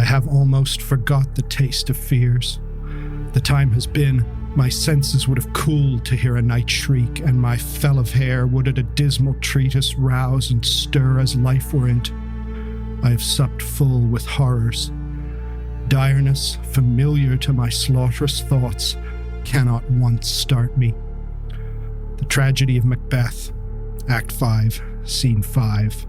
have almost forgot the taste of fears. The time has been, my senses would have cooled to hear a night shriek, and my fell of hair would at a dismal treatise rouse and stir as life were in't. I have supped full with horrors. Direness, familiar to my slaughterous thoughts, cannot once start me. The Tragedy of Macbeth, Act 5, Scene 5.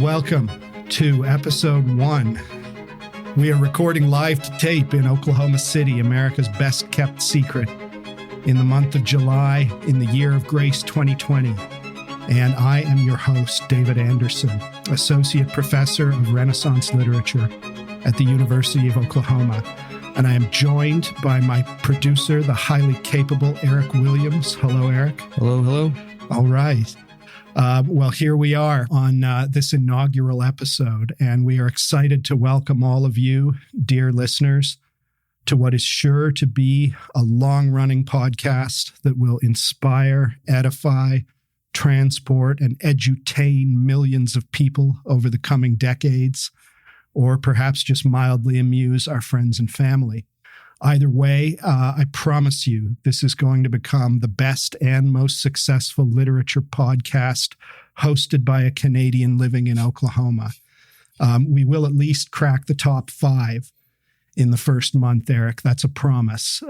Welcome to episode 1. We are recording live to tape in Oklahoma City, America's best kept secret, in the month of July in the year of grace 2020. And I am your host, David Anderson, Associate Professor of Renaissance Literature at the University of Oklahoma. And I am joined by my producer, the highly capable Eric Williams. Hello, Eric. Hello. All right. Well, here we are on this inaugural episode, and we are excited to welcome all of you, dear listeners, to what is sure to be a long-running podcast that will inspire, edify, transport, and edutain millions of people over the coming decades, or perhaps just mildly amuse our friends and family. Either way, I promise you, this is going to become the best and most successful literature podcast hosted by a Canadian living in Oklahoma. We will at least crack the top 5 in the first month, Eric. That's a promise.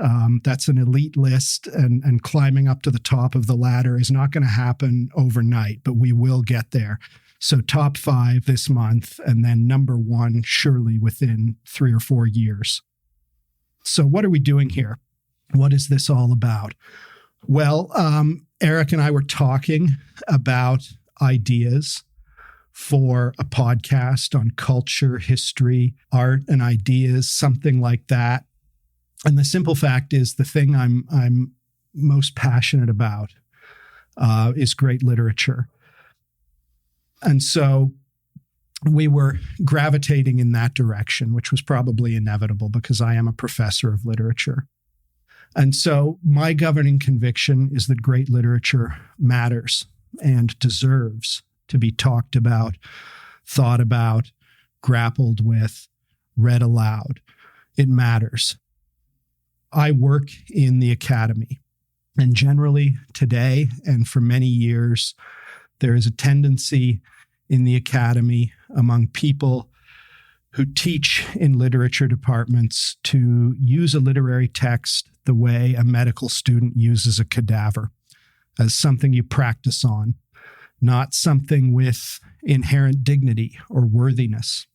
That's an elite list, and climbing up to the top of the ladder is not going to happen overnight, but we will get there. So top 5 this month, and then number 1 surely within 3 or 4 years. So what are we doing here? What is this all about? Well, Eric and I were talking about ideas for a podcast on culture, history, art, and ideas, something like that. And the simple fact is the thing I'm most passionate about is great literature. And so we were gravitating in that direction, which was probably inevitable because I am a professor of literature. And so my governing conviction is that great literature matters and deserves to be talked about, thought about, grappled with, read aloud. It matters. I work in the academy, and generally today and for many years, there is a tendency in the academy among people who teach in literature departments to use a literary text the way a medical student uses a cadaver, as something you practice on, not something with inherent dignity or worthiness.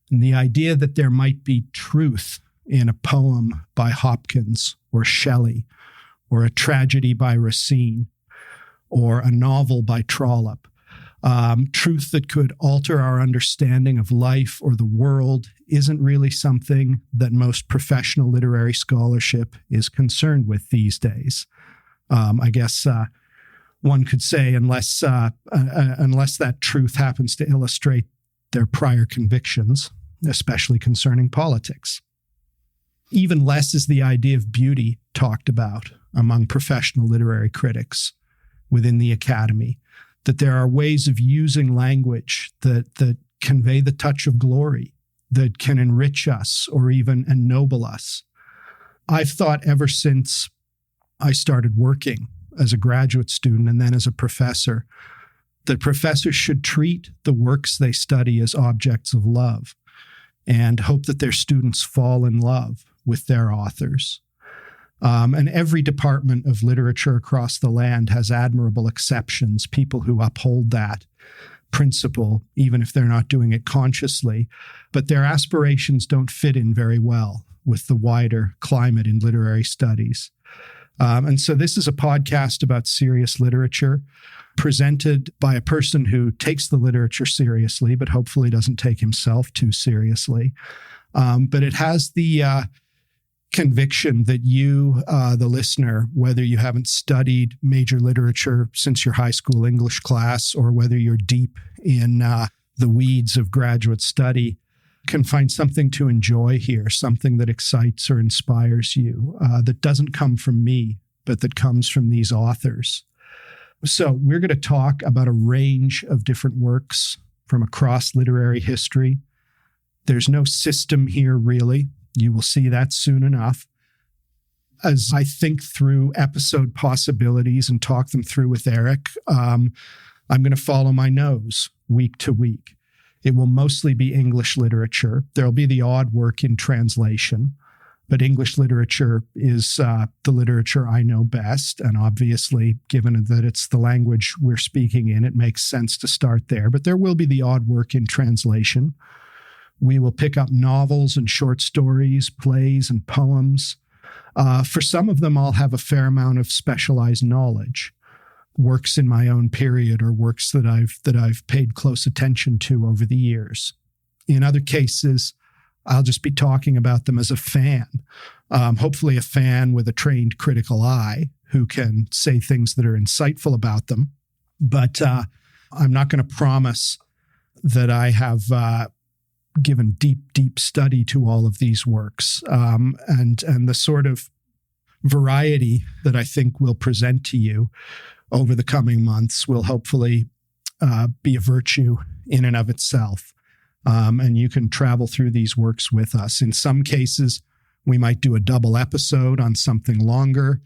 And the idea that there might be truth in a poem by Hopkins or Shelley, or a tragedy by Racine, or a novel by Trollope, truth that could alter our understanding of life or the world isn't really something that most professional literary scholarship is concerned with these days. I guess one could say unless that truth happens to illustrate their prior convictions, especially concerning politics. Even less is the idea of beauty talked about among professional literary critics within the academy, that there are ways of using language that convey the touch of glory, that can enrich us or even ennoble us. I've thought ever since I started working as a graduate student and then as a professor, that professors should treat the works they study as objects of love and hope that their students fall in love with their authors. And every department of literature across the land has admirable exceptions, people who uphold that principle, even if they're not doing it consciously, but their aspirations don't fit in very well with the wider climate in literary studies. And so this is a podcast about serious literature, presented by a person who takes the literature seriously, but hopefully doesn't take himself too seriously. But it has the conviction that you, the listener, whether you haven't studied major literature since your high school English class or whether you're deep in the weeds of graduate study, can find something to enjoy here, something that excites or inspires you, that doesn't come from me, but that comes from these authors. So we're going to talk about a range of different works from across literary history. There's no system here, really. You will see that soon enough. As I think through episode possibilities and talk them through with Eric, I'm going to follow my nose week to week. It will mostly be English literature. There'll be the odd work in translation, but English literature is the literature I know best. And obviously, given that it's the language we're speaking in, it makes sense to start there. But there will be the odd work in translation. We will pick up novels and short stories, plays and poems. For some of them, I'll have a fair amount of specialized knowledge, works in my own period or works that I've paid close attention to over the years. In other cases, I'll just be talking about them as a fan, hopefully a fan with a trained critical eye who can say things that are insightful about them. But I'm not going to promise that I have given deep study to all of these works. And the sort of variety that I think we'll present to you over the coming months will hopefully be a virtue in and of itself. And you can travel through these works with us. In some cases, we might do a double episode on something longer.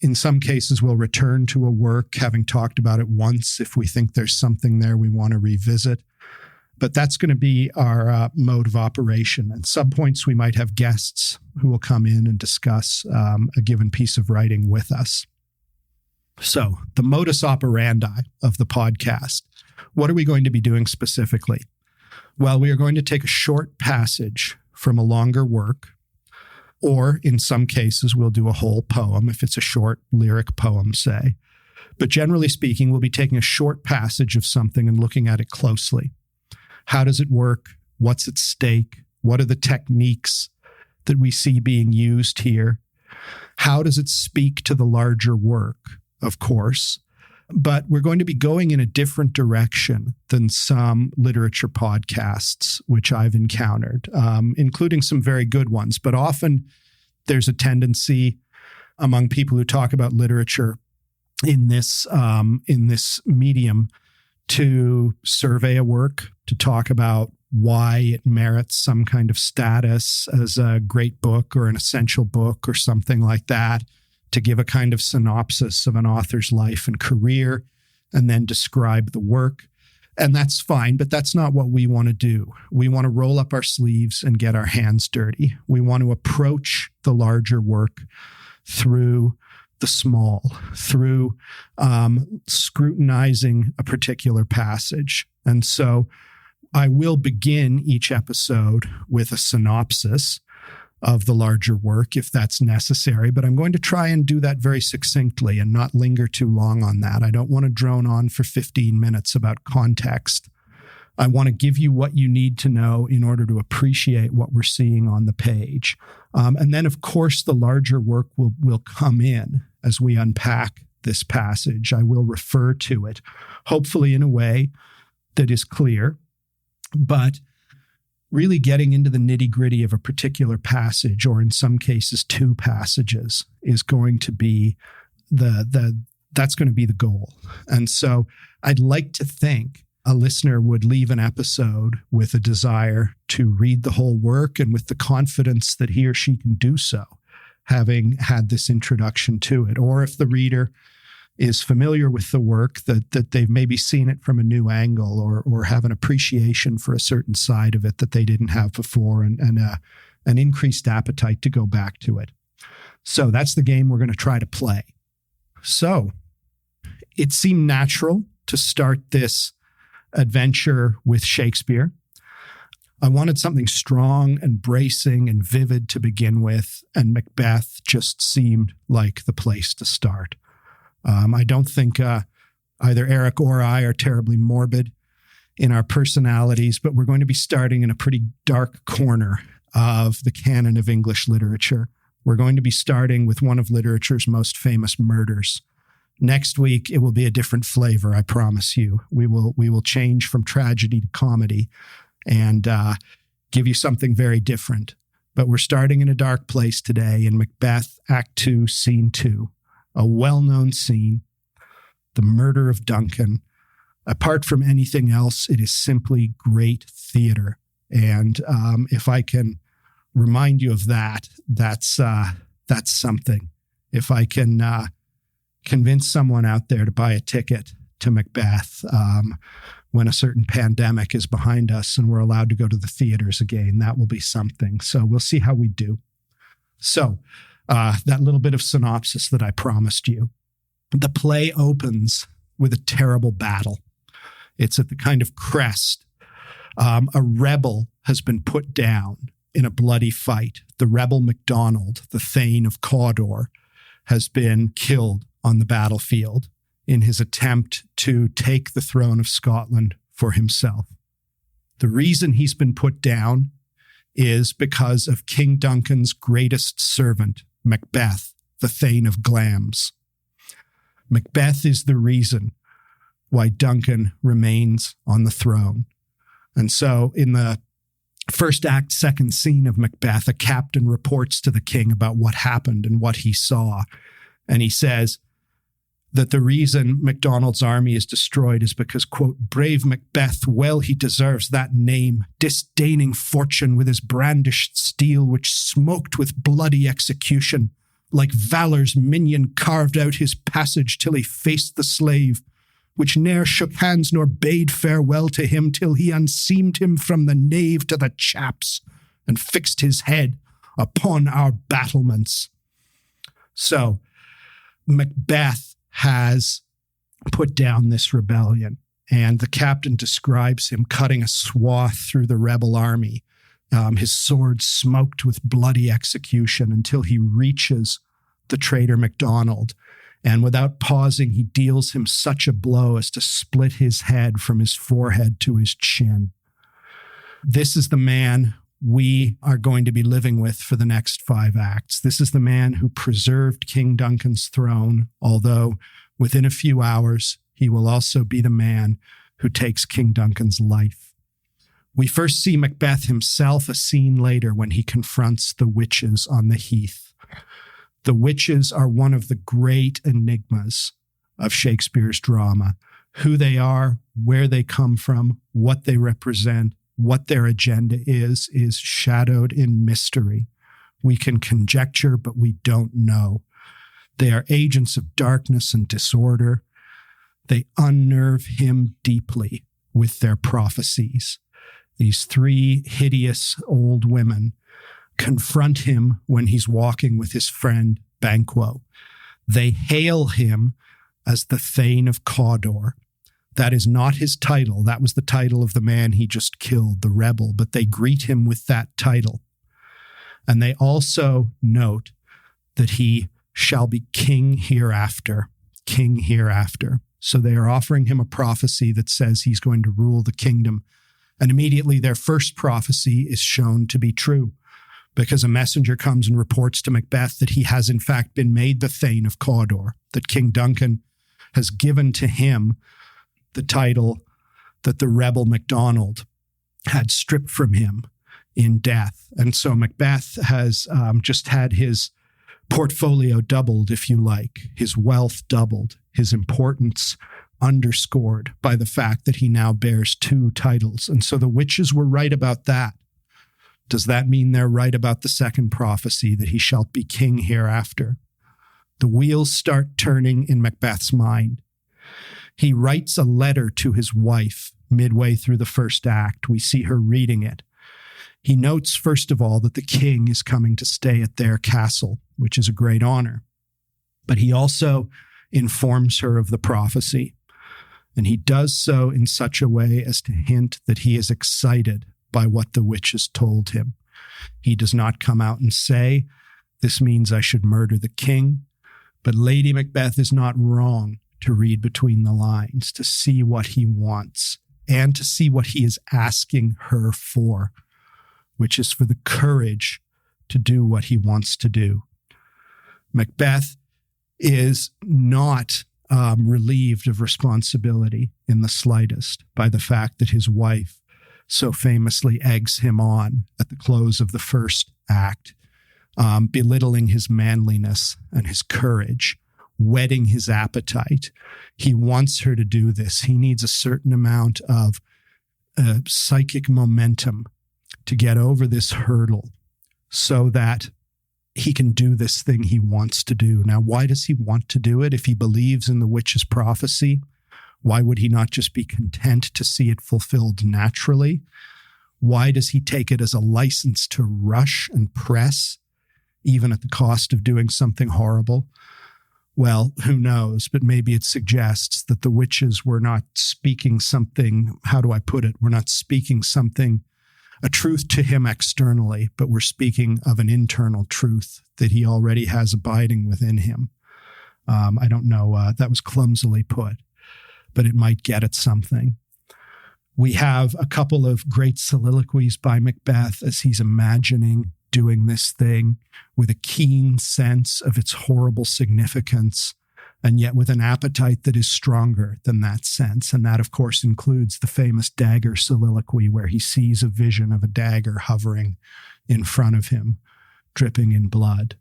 In some cases, we'll return to a work, having talked about it once, if we think there's something there we want to revisit. But that's going to be our mode of operation. At some points, we might have guests who will come in and discuss a given piece of writing with us. So the modus operandi of the podcast, what are we going to be doing specifically? Well, we are going to take a short passage from a longer work, or in some cases, we'll do a whole poem if it's a short lyric poem, say. But generally speaking, we'll be taking a short passage of something and looking at it closely. How does it work? What's at stake? What are the techniques that we see being used here? How does it speak to the larger work? Of course. But we're going to be going in a different direction than some literature podcasts, which I've encountered, including some very good ones. But often there's a tendency among people who talk about literature in this medium to survey a work, to talk about why it merits some kind of status as a great book or an essential book or something like that, to give a kind of synopsis of an author's life and career, and then describe the work. And that's fine, but that's not what we want to do. We want to roll up our sleeves and get our hands dirty. We want to approach the larger work through the small, through scrutinizing a particular passage. And so I will begin each episode with a synopsis of the larger work if that's necessary, but I'm going to try and do that very succinctly and not linger too long on that. I don't want to drone on for 15 minutes about context. I want to give you what you need to know in order to appreciate what we're seeing on the page. And then, of course, the larger work will come in as we unpack this passage. I will refer to it, hopefully in a way that is clear, but really getting into the nitty-gritty of a particular passage, or in some cases two passages, is going to be that's going to be the goal. And so I'd like to think a listener would leave an episode with a desire to read the whole work and with the confidence that he or she can do so, having had this introduction to it. Or if the reader is familiar with the work, that they've maybe seen it from a new angle, or have an appreciation for a certain side of it that they didn't have before, and an increased appetite to go back to it. So that's the game we're going to try to play. So it seemed natural to start this adventure with Shakespeare. I wanted something strong and bracing and vivid to begin with, and Macbeth just seemed like the place to start. I don't think either Eric or I are terribly morbid in our personalities, but we're going to be starting in a pretty dark corner of the canon of English literature. We're going to be starting with one of literature's most famous murders. Next week, it will be a different flavor, I promise you. We will change from tragedy to comedy and give you something very different. But we're starting in a dark place today in Macbeth, Act 2, Scene 2, a well-known scene, the murder of Duncan. Apart from anything else, it is simply great theater. And if I can remind you of that, that's something. If I can convince someone out there to buy a ticket to Macbeth when a certain pandemic is behind us and we're allowed to go to the theaters again, that will be something. So we'll see how we do. So that little bit of synopsis that I promised you. The play opens with a terrible battle. It's at the kind of crest. A rebel has been put down in a bloody fight. The rebel MacDonald, the Thane of Cawdor, has been killed on the battlefield in his attempt to take the throne of Scotland for himself. The reason he's been put down is because of King Duncan's greatest servant, Macbeth, the Thane of Glamis. Macbeth is the reason why Duncan remains on the throne. And so in the first act, second scene of Macbeth, a captain reports to the king about what happened and what he saw. And he says that the reason MacDonald's army is destroyed is because, quote, brave Macbeth, well he deserves that name, disdaining fortune with his brandished steel, which smoked with bloody execution, like valor's minion carved out his passage till he faced the slave, which ne'er shook hands nor bade farewell to him till he unseamed him from the nave to the chaps and fixed his head upon our battlements. So Macbeth has put down this rebellion, and the captain describes him cutting a swath through the rebel army, his sword smoked with bloody execution until he reaches the traitor MacDonald. And without pausing, he deals him such a blow as to split his head from his forehead to his chin. This is the man we are going to be living with for the next 5 acts. This is the man who preserved King Duncan's throne, although within a few hours, he will also be the man who takes King Duncan's life. We first see Macbeth himself a scene later when he confronts the witches on the heath. The witches are one of the great enigmas of Shakespeare's drama. Who they are, where they come from, what they represent, what their agenda is shadowed in mystery. We can conjecture, but we don't know. They are agents of darkness and disorder. They unnerve him deeply with their prophecies. These 3 hideous old women confront him when he's walking with his friend Banquo. They hail him as the Thane of Cawdor. That is not his title. That was the title of the man he just killed, the rebel, but they greet him with that title. And they also note that he shall be king hereafter, king hereafter. So they are offering him a prophecy that says he's going to rule the kingdom. And immediately their first prophecy is shown to be true, because a messenger comes and reports to Macbeth that he has in fact been made the Thane of Cawdor, that King Duncan has given to him the title that the rebel MacDonald had stripped from him in death. And so Macbeth has just had his portfolio doubled, if you like, his wealth doubled, his importance underscored by the fact that he now bears 2 titles. And so the witches were right about that. Does that mean they're right about the second prophecy, that he shall be king hereafter? The wheels start turning in Macbeth's mind. He writes a letter to his wife midway through the first act. We see her reading it. He notes, first of all, that the king is coming to stay at their castle, which is a great honor. But he also informs her of the prophecy. And he does so in such a way as to hint that he is excited by what the witches told him. He does not come out and say, this means I should murder the king. But Lady Macbeth is not wrong to read between the lines, to see what he wants, and to see what he is asking her for, which is for the courage to do what he wants to do, Macbeth is not relieved of responsibility in the slightest by the fact that his wife so famously eggs him on at the close of the first act, belittling his manliness and his courage, whetting his appetite. He wants her to do this. He needs a certain amount of psychic momentum to get over this hurdle so that he can do this thing he wants to do. Now, why does he want to do it? If he believes in the witch's prophecy, why would he not just be content to see it fulfilled naturally? Why does he take it as a license to rush and press, even at the cost of doing something horrible? Well, who knows? But maybe it suggests that the witches were not speaking something, how do I put it? We're not speaking something, a truth to him externally, but we're speaking of an internal truth that he already has abiding within him. I don't know, that was clumsily put, but it might get at something. We have a couple of great soliloquies by Macbeth as he's imagining doing this thing with a keen sense of its horrible significance, and yet with an appetite that is stronger than that sense. And that, of course, includes the famous dagger soliloquy where he sees a vision of a dagger hovering in front of him, dripping in blood.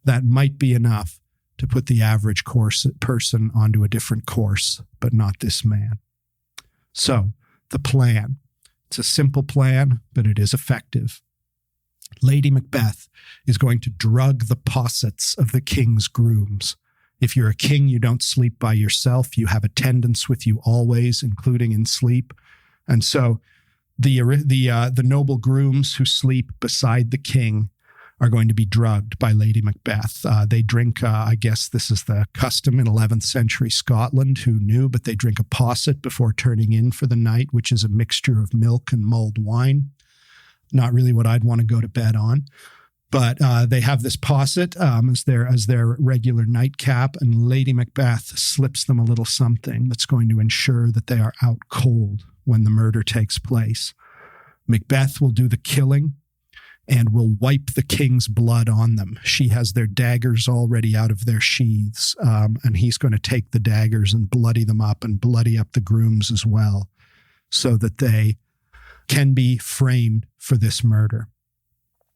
That might be enough to put the average person onto a different course, but not this man. So, the plan. It's a simple plan, but it is effective. Lady Macbeth is going to drug the possets of the king's grooms. If you're a king, you don't sleep by yourself. You have attendants with you always, including in sleep. And so the noble grooms who sleep beside the king are going to be drugged by Lady Macbeth. They drink, I guess this is the custom in 11th century Scotland, who knew, but they drink a posset before turning in for the night, which is a mixture of milk and mulled wine. Not really what I'd want to go to bed on. But they have this posset as their regular nightcap, and Lady Macbeth slips them a little something that's going to ensure that they are out cold when the murder takes place. Macbeth will do the killing and will wipe the king's blood on them. She has their daggers already out of their sheaths, and he's going to take the daggers and bloody them up and bloody up the grooms as well, so that they can be framed for this murder.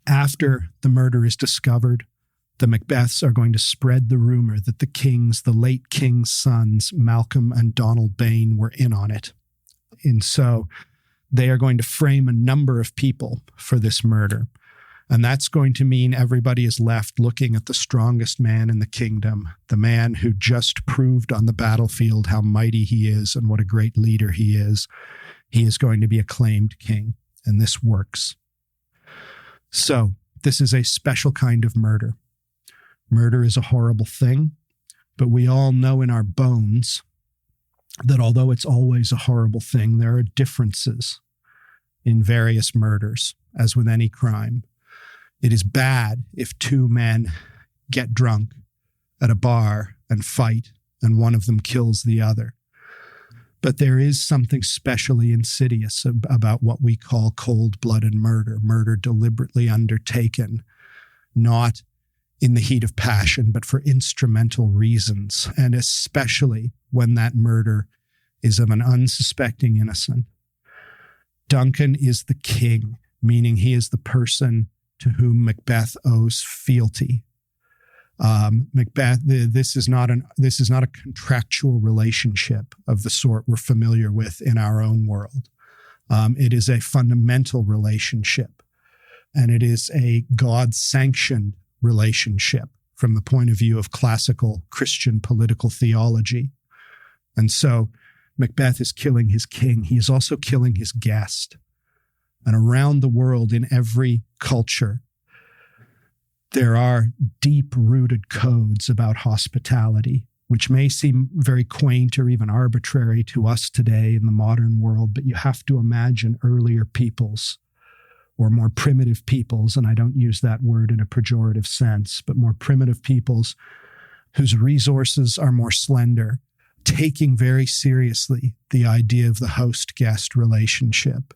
After the murder is discovered, the Macbeths are going to spread the rumor that the late king's sons, Malcolm and Donald Bain, were in on it. And so they are going to frame a number of people for this murder. And that's going to mean everybody is left looking at the strongest man in the kingdom, the man who just proved on the battlefield how mighty he is and what a great leader he is. He is going to be acclaimed king, and this works. So, this is a special kind of murder. Murder is a horrible thing, but we all know in our bones that although it's always a horrible thing, there are differences in various murders, as with any crime. It is bad if two men get drunk at a bar and fight, and one of them kills the other. But there is something specially insidious about what we call cold-blooded murder, murder deliberately undertaken, not in the heat of passion, but for instrumental reasons, and especially when that murder is of an unsuspecting innocent. Duncan is the king, meaning he is the person to whom Macbeth owes fealty. Macbeth, this is not a contractual relationship of the sort we're familiar with in our own world. It is a fundamental relationship, and it is a God-sanctioned relationship from the point of view of classical Christian political theology. And so Macbeth is killing his king. He is also killing his guest. And around the world, in every culture, there are deep-rooted codes about hospitality, which may seem very quaint or even arbitrary to us today in the modern world, but you have to imagine earlier peoples or more primitive peoples, and I don't use that word in a pejorative sense, but more primitive peoples whose resources are more slender, taking very seriously the idea of the host-guest relationship.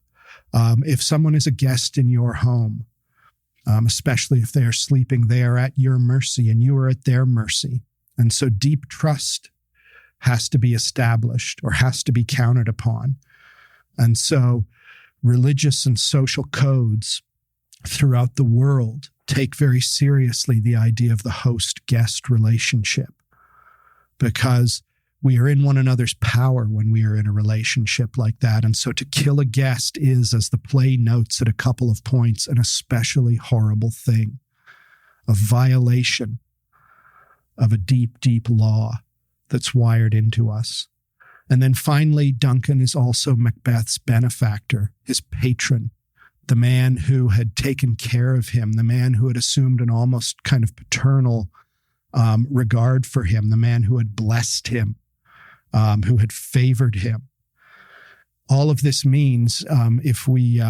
If someone is a guest in your home, especially if they are sleeping. They are at your mercy and you are at their mercy. And so deep trust has to be established or has to be counted upon. And so religious and social codes throughout the world take very seriously the idea of the host-guest relationship, because we are in one another's power when we are in a relationship like that. And so to kill a guest is, as the play notes at a couple of points, an especially horrible thing, a violation of a deep, deep law that's wired into us. And then finally, Duncan is also Macbeth's benefactor, his patron, the man who had taken care of him, the man who had assumed an almost kind of paternal regard for him, the man who had blessed him, who had favored him. All of this means, if we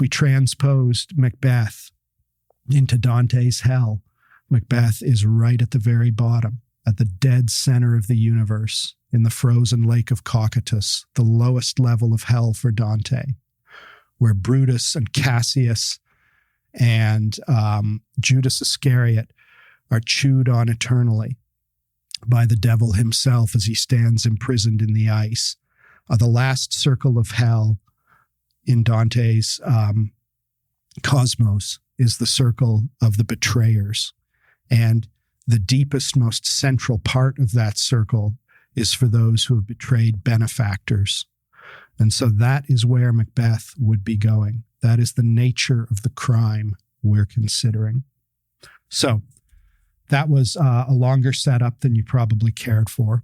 transposed Macbeth into Dante's hell, Macbeth is right at the very bottom, at the dead center of the universe, in the frozen lake of Cocytus, the lowest level of hell for Dante, where Brutus and Cassius and Judas Iscariot are chewed on eternally by the devil himself as he stands imprisoned in the ice. The last circle of hell in Dante's cosmos is the circle of the betrayers. And the deepest, most central part of that circle is for those who have betrayed benefactors. And so that is where Macbeth would be going. That is the nature of the crime we're considering. So that was a longer setup than you probably cared for.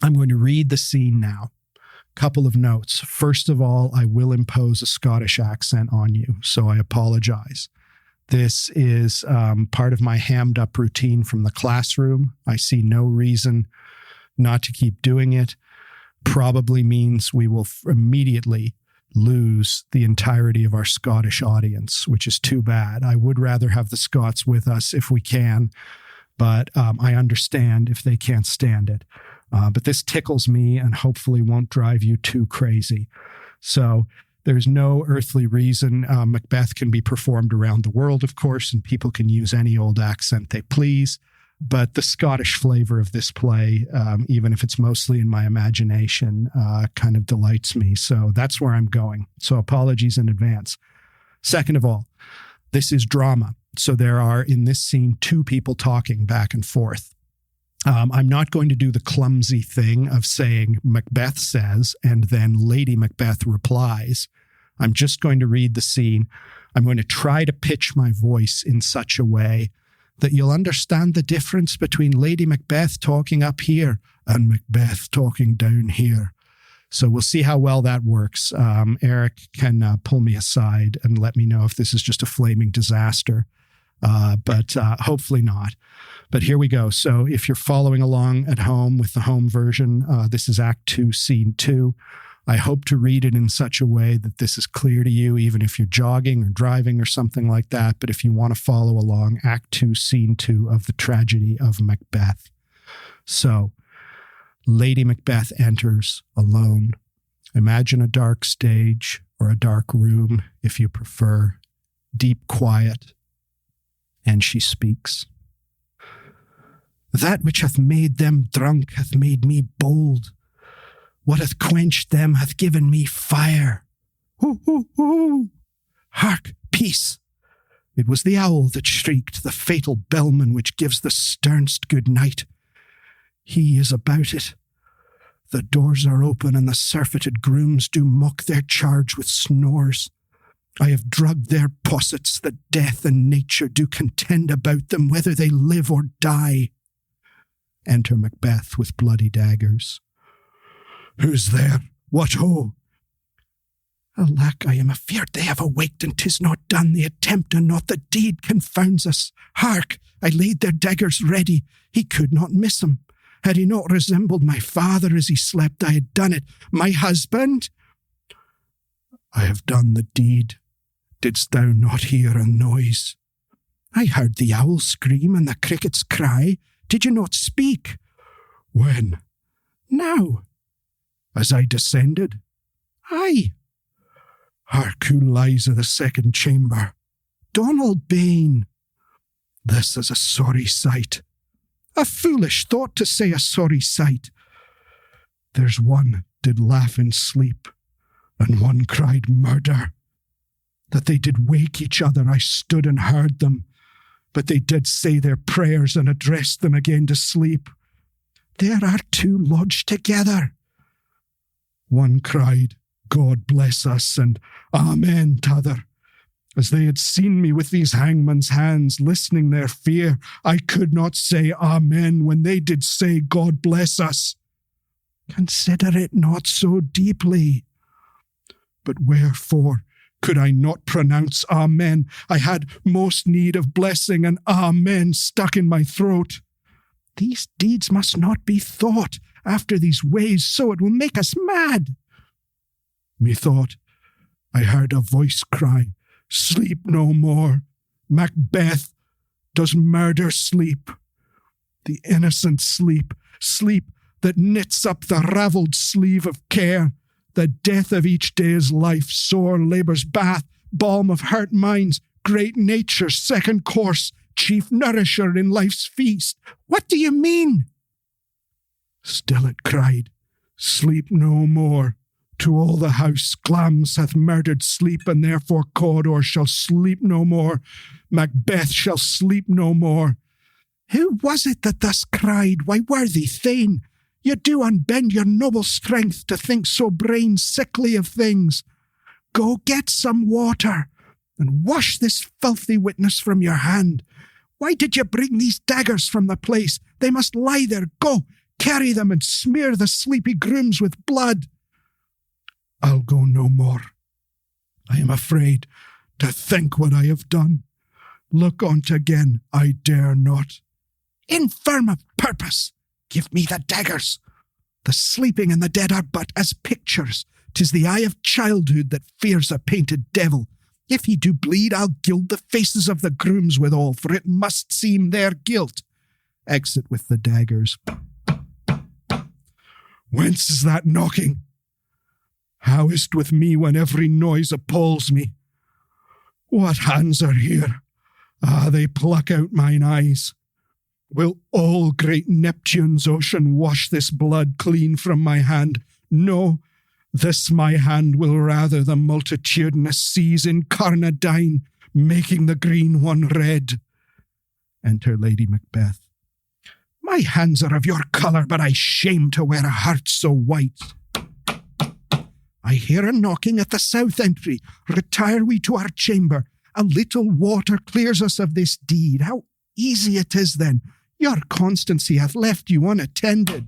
I'm going to read the scene now. Couple of notes. First of all, I will impose a Scottish accent on you, so I apologize. This is part of my hammed up routine from the classroom. I see no reason not to keep doing it. Probably means we will immediately lose the entirety of our Scottish audience, which is too bad. I would rather have the Scots with us if we can, but I understand if they can't stand it. But this tickles me and hopefully won't drive you too crazy. So there's no earthly reason. Macbeth can be performed around the world, of course, and people can use any old accent they please. But the Scottish flavor of this play, even if it's mostly in my imagination, kind of delights me. So that's where I'm going. So apologies in advance. Second of all, this is drama. So there are, in this scene, two people talking back and forth. I'm not going to do the clumsy thing of saying Macbeth says and then Lady Macbeth replies. I'm just going to read the scene. I'm going to try to pitch my voice in such a way that you'll understand the difference between Lady Macbeth talking up here and Macbeth talking down here. So we'll see how well that works. Eric can pull me aside and let me know if this is just a flaming disaster, but hopefully not. But here we go. So if you're following along at home with the home version, this is Act 2, Scene 2. I hope to read it in such a way that this is clear to you, even if you're jogging or driving or something like that. But if you want to follow along, Act 2, Scene 2 of the tragedy of Macbeth. So, Lady Macbeth enters alone. Imagine a dark stage or a dark room, if you prefer, deep quiet. And she speaks. That which hath made them drunk hath made me bold. What hath quenched them hath given me fire. Hoo, hoo, hoo. Hark, peace. It was the owl that shrieked, the fatal bellman which gives the sternst good night. He is about it. The doors are open, and the surfeited grooms do mock their charge with snores. I have drugged their possets, that death and nature do contend about them, whether they live or die. Enter Macbeth with bloody daggers. Who's there? What ho? Alack, I am afeard they have awaked, and 'tis not done. The attempt and not the deed confounds us. Hark! I laid their daggers ready. He could not miss 'em. Had he not resembled my father as he slept, I had done it. My husband? I have done the deed. Didst thou not hear a noise? I heard the owl scream and the crickets cry. Did you not speak? When? Now. As I descended? Aye. Hark who lies in the second chamber. Donald Bain. This is a sorry sight. A foolish thought to say a sorry sight. There's one did laugh in sleep, and one cried murder. That they did wake each other, I stood and heard them, but they did say their prayers and addressed them again to sleep. There are two lodged together. One cried, God bless us, and Amen t'other. As they had seen me with these hangman's hands, listening their fear, I could not say Amen when they did say God bless us. Consider it not so deeply. But wherefore could I not pronounce Amen? I had most need of blessing, and Amen stuck in my throat. These deeds must not be thought after these ways, so it will make us mad. Methought I heard a voice cry, Sleep no more. Macbeth, does murder sleep? The innocent sleep, sleep that knits up the ravelled sleeve of care, the death of each day's life, sore labour's bath, balm of hurt minds, great nature's second course, chief nourisher in life's feast. What do you mean? Still it cried, Sleep no more. To all the house Glamis hath murdered sleep, and therefore Cawdor shall sleep no more. Macbeth shall sleep no more. Who was it that thus cried? Why, worthy Thane, you do unbend your noble strength to think so brain sickly of things. Go get some water, and wash this filthy witness from your hand. Why did you bring these daggers from the place? They must lie there. Go, carry them, and smear the sleepy grooms with blood. I'll go no more. I am afraid to think what I have done. Look on't again, I dare not. Infirm of purpose, give me the daggers. The sleeping and the dead are but as pictures. 'Tis the eye of childhood that fears a painted devil. If he do bleed, I'll gild the faces of the grooms withal, for it must seem their guilt. Exit with the daggers. Whence is that knocking? How is't with me when every noise appalls me? What hands are here? Ah, they pluck out mine eyes. Will all great Neptune's ocean wash this blood clean from my hand? No, this my hand will rather the multitudinous seas incarnadine, making the green one red. Enter Lady Macbeth. My hands are of your colour, but I shame to wear a heart so white. I hear a knocking at the south entry. Retire we to our chamber. A little water clears us of this deed. How easy it is then. Your constancy hath left you unattended.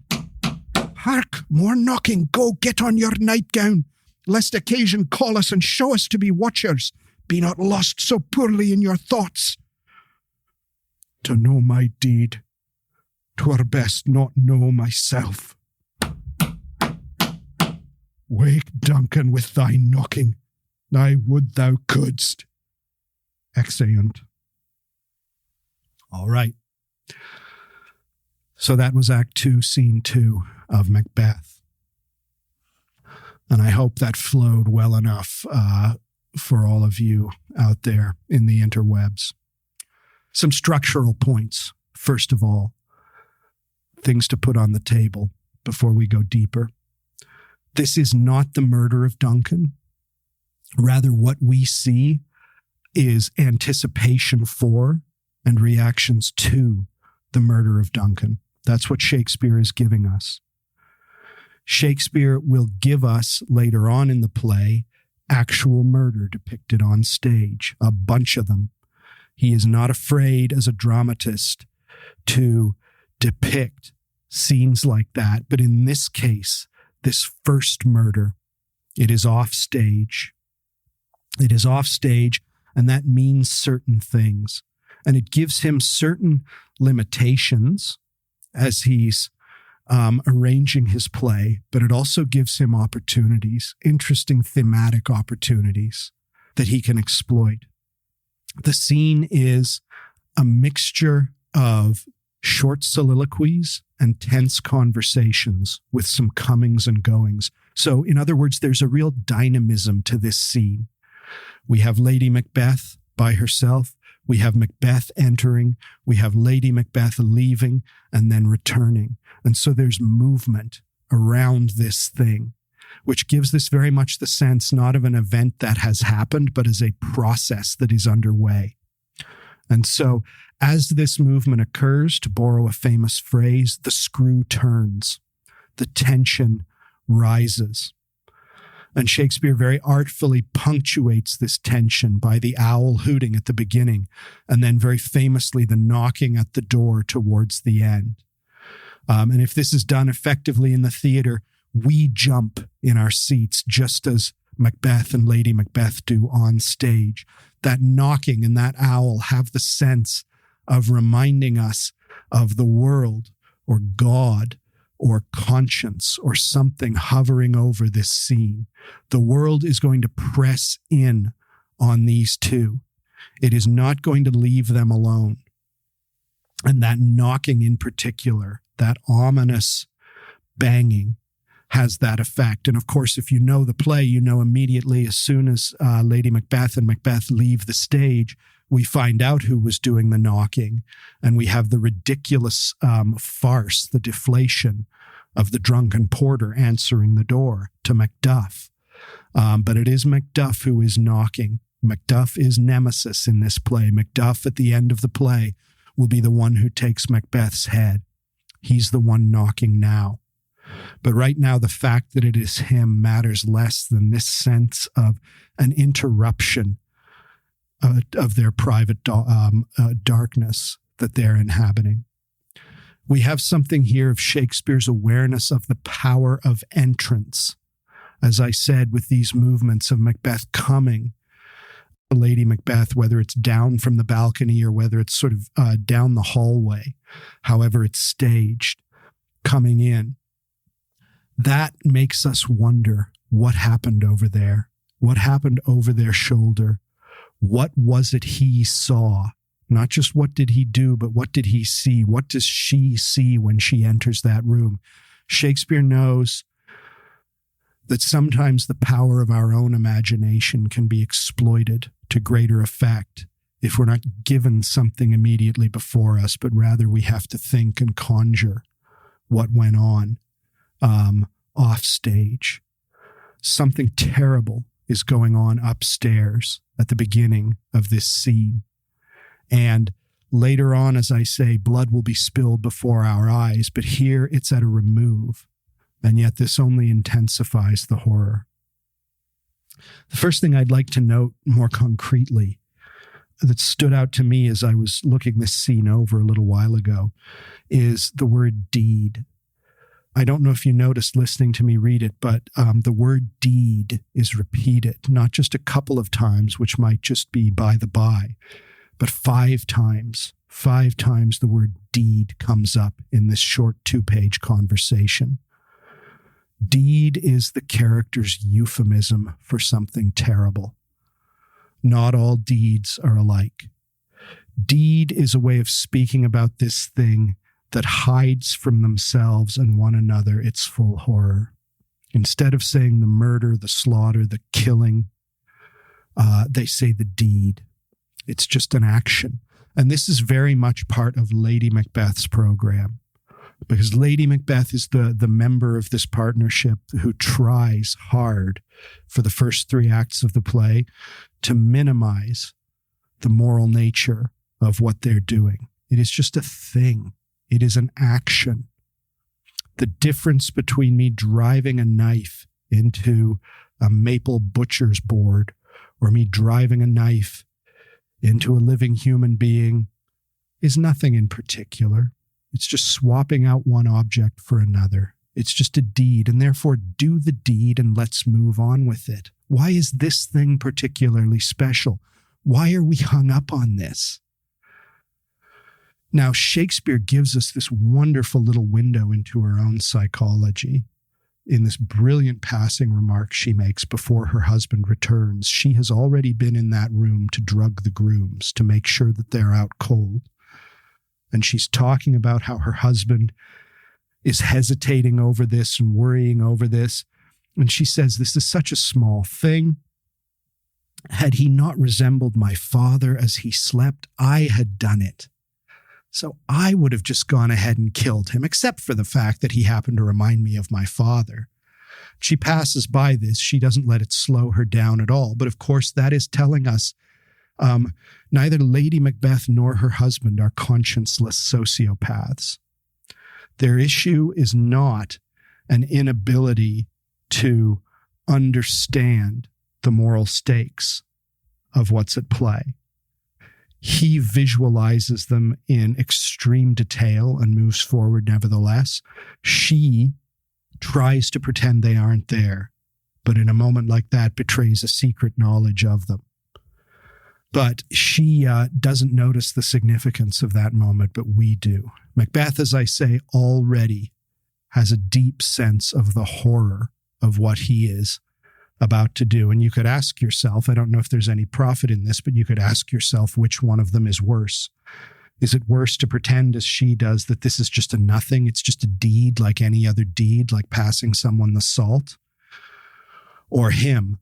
Hark, more knocking. Go, get on your nightgown, lest occasion call us and show us to be watchers. Be not lost so poorly in your thoughts. To know my deed, 'twere best not know myself. Wake Duncan with thy knocking. I would thou couldst. Exeunt. All right. So that was Act 2, Scene 2 of Macbeth. And I hope that flowed well enough for all of you out there in the interwebs. Some structural points, first of all. Things to put on the table before we go deeper. This is not the murder of Duncan. Rather, what we see is anticipation for and reactions to the murder of Duncan. That's what Shakespeare is giving us. Shakespeare will give us, later on in the play, actual murder depicted on stage, a bunch of them. He is not afraid, as a dramatist, to depict scenes like that. But in this case, this first murder, it is off stage. It is off stage, and that means certain things. And it gives him certain limitations as he's arranging his play, but it also gives him opportunities, interesting thematic opportunities that he can exploit. The scene is a mixture of short soliloquies and tense conversations with some comings and goings. So, in other words, there's a real dynamism to this scene. We have Lady Macbeth by herself. We have Macbeth entering, we have Lady Macbeth leaving and then returning. And so there's movement around this thing, which gives this very much the sense not of an event that has happened, but as a process that is underway. And so as this movement occurs, to borrow a famous phrase, the screw turns, the tension rises. And Shakespeare very artfully punctuates this tension by the owl hooting at the beginning, and then very famously the knocking at the door towards the end. And if this is done effectively in the theater, we jump in our seats just as Macbeth and Lady Macbeth do on stage. That knocking and that owl have the sense of reminding us of the world or God or conscience or something hovering over this scene. The world is going to press in on these two. It is not going to leave them alone. And that knocking in particular, that ominous banging, has that effect. And of course, if you know the play, you know immediately as soon as Lady Macbeth and Macbeth leave the stage, we find out who was doing the knocking, and we have the ridiculous farce, the deflation of the drunken porter answering the door to Macduff. But it is Macduff who is knocking. Macduff is Nemesis in this play. Macduff, at the end of the play, will be the one who takes Macbeth's head. He's the one knocking now. But right now, the fact that it is him matters less than this sense of an interruption of their private darkness that they're inhabiting. We have something here of Shakespeare's awareness of the power of entrance. As I said, with these movements of Macbeth coming, Lady Macbeth, whether it's down from the balcony or whether it's sort of down the hallway, however it's staged, coming in. That makes us wonder what happened over there, what happened over their shoulder. What was it he saw? Not just what did he do, but what did he see? What does she see when she enters that room? Shakespeare knows that sometimes the power of our own imagination can be exploited to greater effect if we're not given something immediately before us, but rather we have to think and conjure what went on off stage. Something terrible is going on upstairs at the beginning of this scene. And later on, as I say, blood will be spilled before our eyes, but here it's at a remove. And yet this only intensifies the horror. The first thing I'd like to note more concretely that stood out to me as I was looking this scene over a little while ago is the word deed. I don't know if you noticed listening to me read it, but the word deed is repeated, not just a couple of times, which might just be by the by, but 5 times. 5 times the word deed comes up in this short 2-page conversation. Deed is the character's euphemism for something terrible. Not all deeds are alike. Deed is a way of speaking about this thing that hides from themselves and one another its full horror. Instead of saying the murder, the slaughter, the killing, they say the deed. It's just an action. And this is very much part of Lady Macbeth's program, because Lady Macbeth is the member of this partnership who tries hard for the first 3 acts of the play to minimize the moral nature of what they're doing. It is just a thing. It is an action. The difference between me driving a knife into a maple butcher's board or me driving a knife into a living human being is nothing in particular. It's just swapping out one object for another. It's just a deed, and therefore do the deed and let's move on with it. Why is this thing particularly special? Why are we hung up on this? Now, Shakespeare gives us this wonderful little window into her own psychology. In this brilliant passing remark she makes before her husband returns, she has already been in that room to drug the grooms, to make sure that they're out cold. And she's talking about how her husband is hesitating over this and worrying over this. And she says, this is such a small thing. Had he not resembled my father as he slept, I had done it. So I would have just gone ahead and killed him, except for the fact that he happened to remind me of my father. She passes by this. She doesn't let it slow her down at all. But of course, that is telling us neither Lady Macbeth nor her husband are conscienceless sociopaths. Their issue is not an inability to understand the moral stakes of what's at play. He visualizes them in extreme detail and moves forward nevertheless. She tries to pretend they aren't there, but in a moment like that betrays a secret knowledge of them. But she doesn't notice the significance of that moment, but we do. Macbeth, as I say, already has a deep sense of the horror of what he is about to do. And you could ask yourself, I don't know if there's any profit in this, but you could ask yourself which one of them is worse. Is it worse to pretend, as she does, that this is just a nothing? It's just a deed like any other deed, like passing someone the salt? Or him,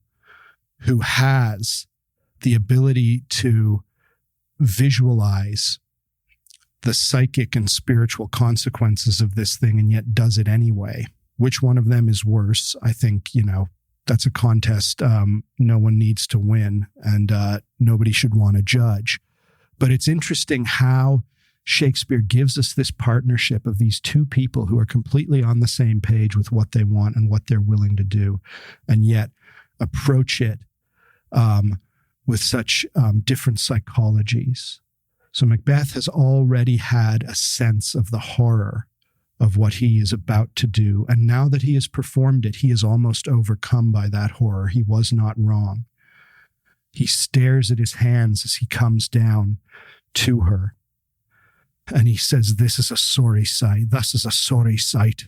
who has the ability to visualize the psychic and spiritual consequences of this thing and yet does it anyway? Which one of them is worse? I think, that's a contest no one needs to win, and nobody should want to judge. But it's interesting how Shakespeare gives us this partnership of these two people who are completely on the same page with what they want and what they're willing to do, and yet approach it with such different psychologies. So Macbeth has already had a sense of the horror of what he is about to do. And now that he has performed it, he is almost overcome by that horror. He was not wrong. He stares at his hands as he comes down to her. And he says, "This is a sorry sight. Thus is a sorry sight."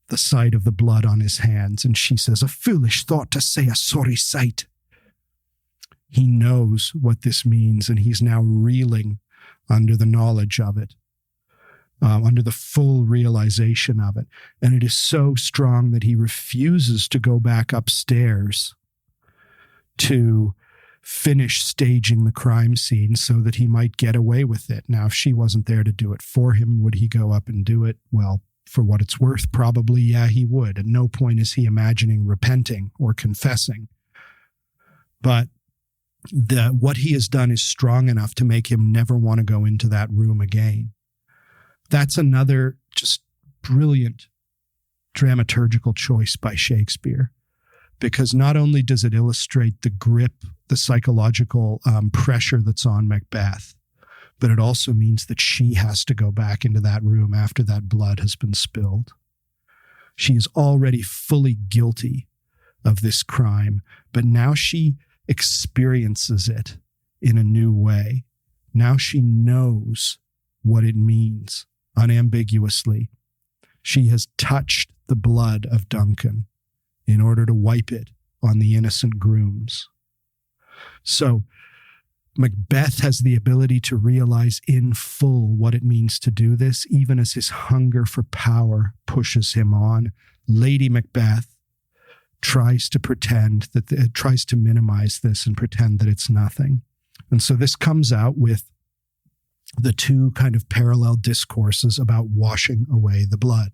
The sight of the blood on his hands. And she says, "A foolish thought to say a sorry sight." He knows what this means, and he's now reeling under the knowledge of it. Under the full realization of it. And it is so strong that he refuses to go back upstairs to finish staging the crime scene so that he might get away with it. Now, if she wasn't there to do it for him, would he go up and do it? Well, for what it's worth, probably, yeah, he would. At no point is he imagining repenting or confessing. But what he has done is strong enough to make him never want to go into that room again. That's another just brilliant dramaturgical choice by Shakespeare, because not only does it illustrate the grip, the psychological pressure that's on Macbeth, but it also means that she has to go back into that room after that blood has been spilled. She is already fully guilty of this crime, but now she experiences it in a new way. Now she knows what it means. Unambiguously, she has touched the blood of Duncan in order to wipe it on the innocent grooms. So Macbeth has the ability to realize in full what it means to do this, even as his hunger for power pushes him on. Lady Macbeth tries to minimize this and pretend that it's nothing. And so this comes out with the two kind of parallel discourses about washing away the blood.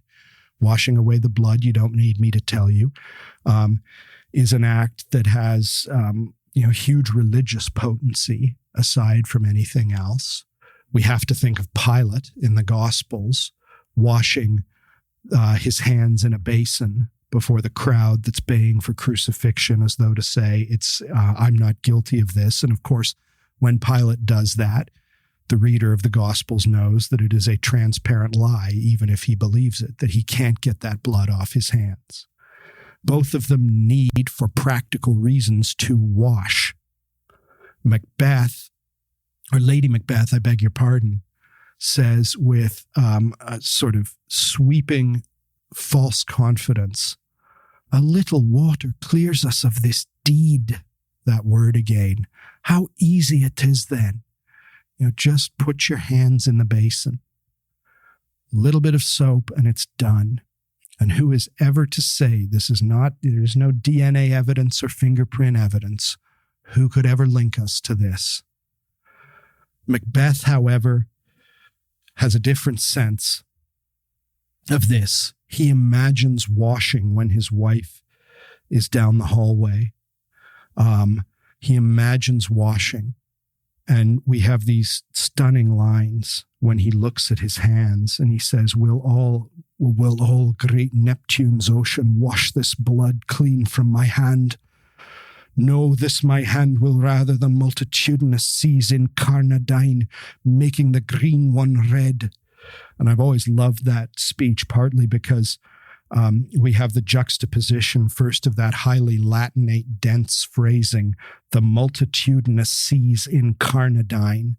Washing away the blood, you don't need me to tell you, is an act that has huge religious potency aside from anything else. We have to think of Pilate in the Gospels washing his hands in a basin before the crowd that's baying for crucifixion, as though to say, I'm not guilty of this. And of course, when Pilate does that, the reader of the Gospels knows that it is a transparent lie, even if he believes it, that he can't get that blood off his hands. Both of them need, for practical reasons, to wash. Lady Macbeth, I beg your pardon, says with a sort of sweeping false confidence, "A little water clears us of this deed." That word again. How easy it is then. Just put your hands in the basin. A little bit of soap and it's done. And who is ever to say there's no DNA evidence or fingerprint evidence? Who could ever link us to this? Macbeth, however, has a different sense of this. He imagines washing when his wife is down the hallway. He imagines washing. And we have these stunning lines when he looks at his hands and he says, will all great Neptune's ocean wash this blood clean from my hand? No, this my hand will rather the multitudinous seas incarnadine, making the green one red. And I've always loved that speech, partly because we have the juxtaposition first of that highly Latinate, dense phrasing, the multitudinous seas incarnadine.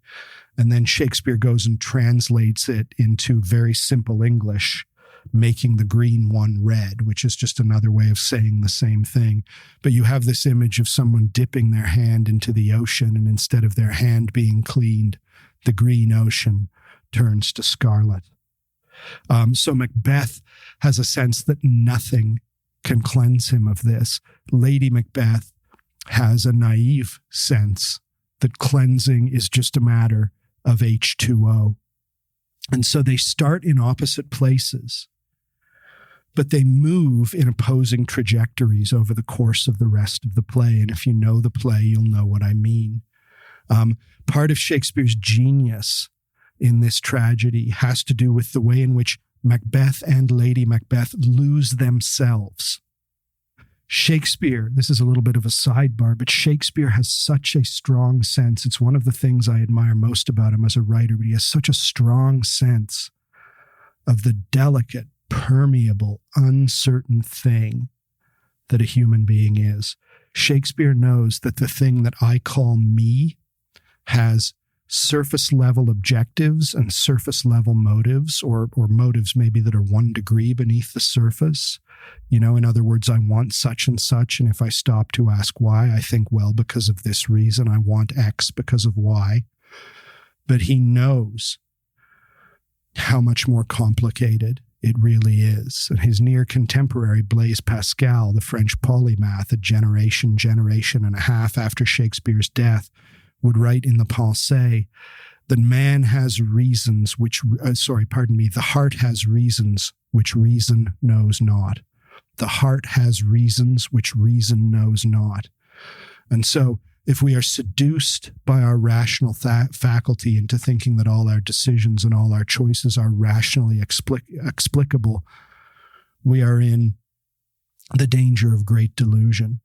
And then Shakespeare goes and translates it into very simple English, making the green one red, which is just another way of saying the same thing. But you have this image of someone dipping their hand into the ocean, and instead of their hand being cleaned, the green ocean turns to scarlet. So Macbeth has a sense that nothing can cleanse him of this. Lady Macbeth has a naive sense that cleansing is just a matter of H2O. And so they start in opposite places, but they move in opposing trajectories over the course of the rest of the play. And if you know the play, you'll know what I mean. Part of Shakespeare's genius in this tragedy has to do with the way in which Macbeth and Lady Macbeth lose themselves. Shakespeare, this is a little bit of a sidebar, but Shakespeare has such a strong sense. It's one of the things I admire most about him as a writer, but he has such a strong sense of the delicate, permeable, uncertain thing that a human being is. Shakespeare knows that the thing that I call me has surface level objectives and surface level motives, or motives maybe that are 1 degree beneath the surface. You know, in other words, I want such and such, and if I stop to ask why, I think, well, because of this reason, I want X because of Y. But he knows how much more complicated it really is. And his near contemporary, Blaise Pascal, the French polymath, a generation and a half after Shakespeare's death, would write in the Pensée that man has reasons the heart has reasons which reason knows not. The heart has reasons which reason knows not. And so if we are seduced by our rational faculty into thinking that all our decisions and all our choices are rationally explicable, we are in the danger of great delusion.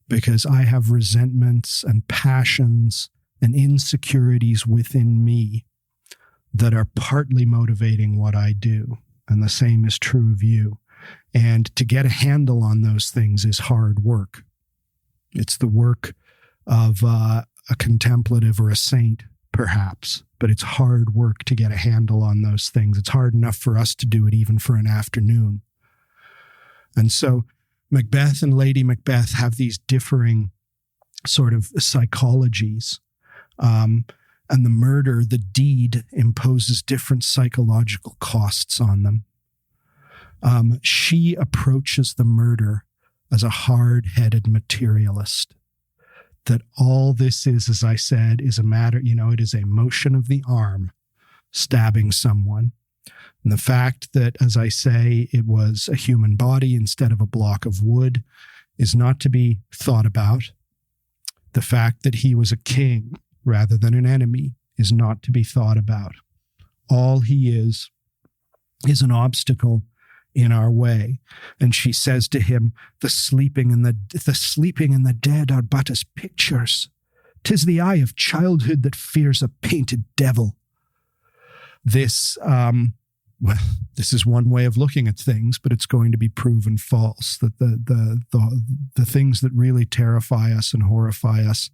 Because I have resentments and passions and insecurities within me that are partly motivating what I do. And the same is true of you. And to get a handle on those things is hard work. It's the work of a contemplative or a saint, perhaps, but it's hard work to get a handle on those things. It's hard enough for us to do it even for an afternoon. And so Macbeth and Lady Macbeth have these differing sort of psychologies. And the murder, the deed, imposes different psychological costs on them. She approaches the murder as a hard-headed materialist. That all this is, as I said, is a matter, it is a motion of the arm stabbing someone. And the fact that, as I say, it was a human body instead of a block of wood is not to be thought about. The fact that he was a king rather than an enemy is not to be thought about. All he is an obstacle in our way. And she says to him, the sleeping and the dead are but as pictures. 'Tis the eye of childhood that fears a painted devil. This is one way of looking at things, but it's going to be proven false. That the things that really terrify us and horrify us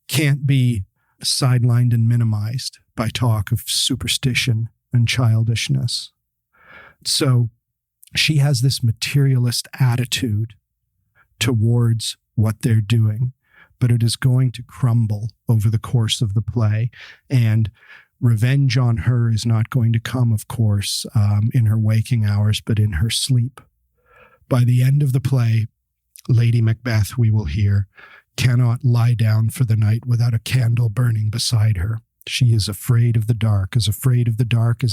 can't be sidelined and minimized by talk of superstition and childishness. So she has this materialist attitude towards what they're doing, but it is going to crumble over the course of the play. And revenge on her is not going to come, of course, in her waking hours, but in her sleep. By the end of the play, Lady Macbeth, we will hear, cannot lie down for the night without a candle burning beside her. She is afraid of the dark as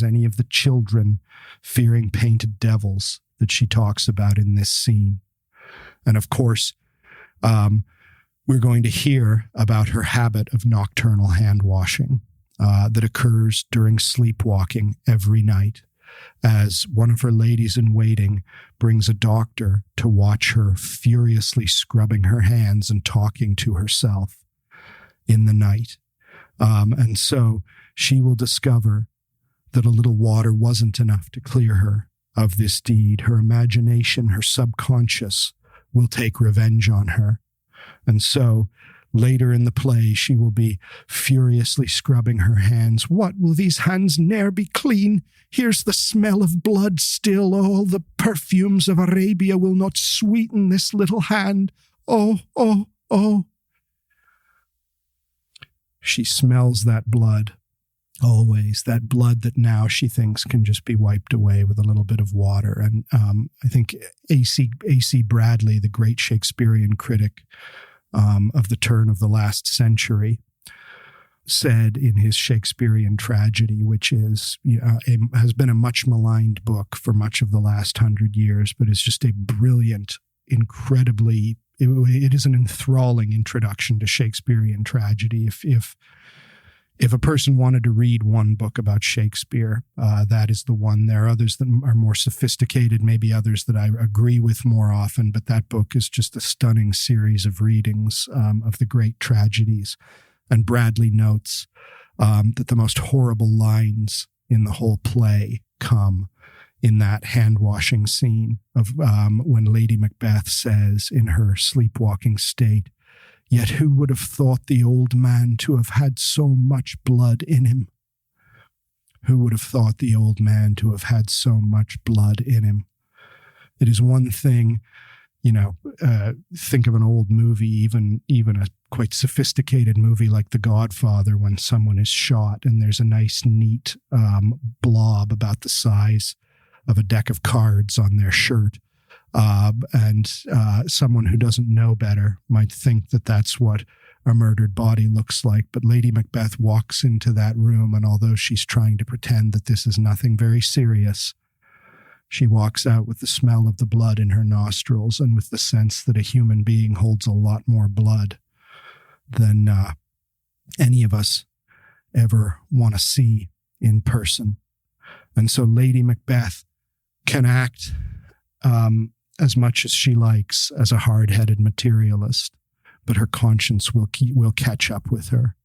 any of the children fearing painted devils that she talks about in this scene. And of course, we're going to hear about her habit of nocturnal hand washing that occurs during sleepwalking every night, as one of her ladies in waiting brings a doctor to watch her furiously scrubbing her hands and talking to herself in the night. And so she will discover that a little water wasn't enough to clear her of this deed. Her imagination, her subconscious, will take revenge on her. And so later in the play, she will be furiously scrubbing her hands. What, will these hands ne'er be clean? Here's the smell of blood still. All the perfumes of Arabia will not sweeten this little hand. Oh, oh, oh. She smells that blood, always, that blood that now she thinks can just be wiped away with a little bit of water. And I think A.C. Bradley, the great Shakespearean critic of the turn of the last century, said in his Shakespearean tragedy, which is has been a much maligned book for much of the last 100 years, but is just a brilliant, incredibly, it is an enthralling introduction to Shakespearean tragedy. If a person wanted to read one book about Shakespeare, that is the one. There are others that are more sophisticated, maybe others that I agree with more often, but that book is just a stunning series of readings of the great tragedies. And Bradley notes that the most horrible lines in the whole play come in that hand-washing scene of when Lady Macbeth says in her sleepwalking state, "Yet who would have thought the old man to have had so much blood in him?" Who would have thought the old man to have had so much blood in him? It is one thing, think of an old movie, even a quite sophisticated movie like The Godfather, when someone is shot and there's a nice, neat blob about the size of a deck of cards on their shirt. And someone who doesn't know better might think that that's what a murdered body looks like. But Lady Macbeth walks into that room, and although she's trying to pretend that this is nothing very serious, she walks out with the smell of the blood in her nostrils and with the sense that a human being holds a lot more blood than any of us ever want to see in person. And so Lady Macbeth can act as much as she likes as a hard-headed materialist, but her conscience will catch up with her.